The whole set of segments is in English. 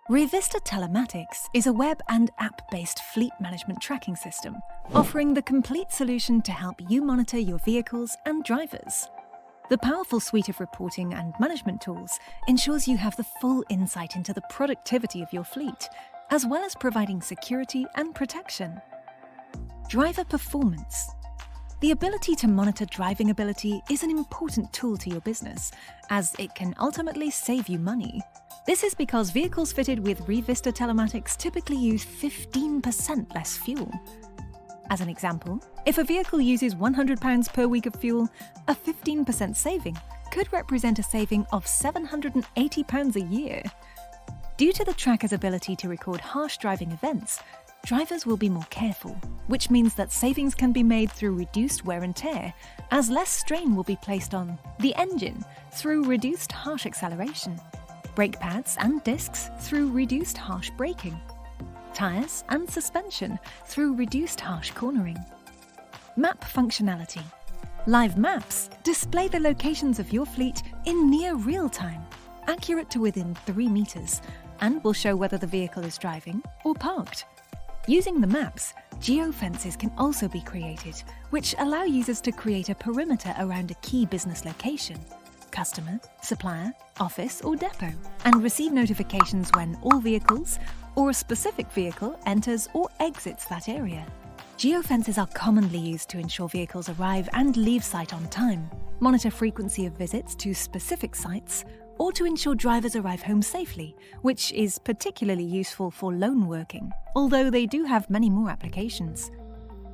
Revista Telematics is a web and app-based fleet management tracking system, offering the complete solution to help you monitor your vehicles and drivers. The powerful suite of reporting and management tools ensures you have the full insight into the productivity of your fleet, as well as providing security and protection. Driver performance. The ability to monitor driving ability is an important tool to your business, as it can ultimately save you money. This is because vehicles fitted with Revista Telematics typically use 15% less fuel. As an example, if a vehicle uses £100 per week of fuel, a 15% saving could represent a saving of £780 a year. Due to the tracker's ability to record harsh driving events, drivers will be more careful, which means that savings can be made through reduced wear and tear, as less strain will be placed on the engine through reduced harsh acceleration, brake pads and discs through reduced harsh braking, tyres and suspension through reduced harsh cornering. Map functionality. Live maps display the locations of your fleet in near real time, accurate to within 3 meters, and will show whether the vehicle is driving or parked. Using the maps, geofences can also be created, which allow users to create a perimeter around a key business location, customer, supplier, office or depot, and receive notifications when all vehicles or a specific vehicle enters or exits that area. Geofences are commonly used to ensure vehicles arrive and leave site on time, monitor frequency of visits to specific sites, or to ensure drivers arrive home safely, which is particularly useful for lone working, although they do have many more applications.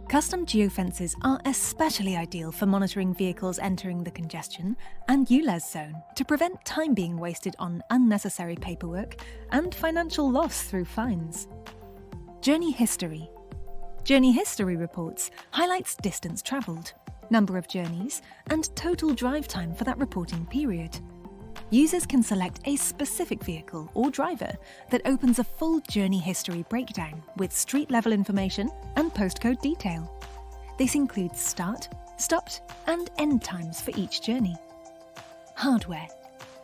Custom geofences are especially ideal for monitoring vehicles entering the congestion and ULEZ zone to prevent time being wasted on unnecessary paperwork and financial loss through fines. Journey history. Journey history reports highlights distance travelled, number of journeys, and total drive time for that reporting period. Users can select a specific vehicle or driver that opens a full journey history breakdown with street-level information and postcode detail. This includes start, stopped, and end times for each journey. Hardware.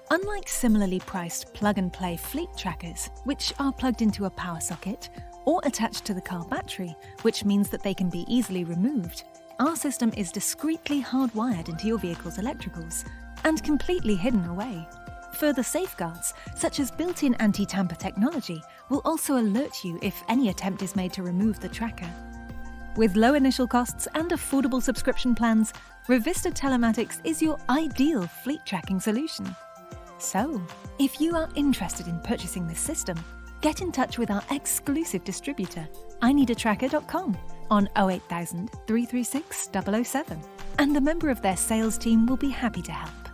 Unlike similarly priced plug-and-play fleet trackers, which are plugged into a power socket or attached to the car battery, which means that they can be easily removed, our system is discreetly hardwired into your vehicle's electricals and completely hidden away. Further safeguards, such as built-in anti-tamper technology, will also alert you if any attempt is made to remove the tracker. With low initial costs and affordable subscription plans, Revista Telematics is your ideal fleet tracking solution. So, if you are interested in purchasing this system, get in touch with our exclusive distributor, ineedatracker.com, on 08000 336 007, and a member of their sales team will be happy to help.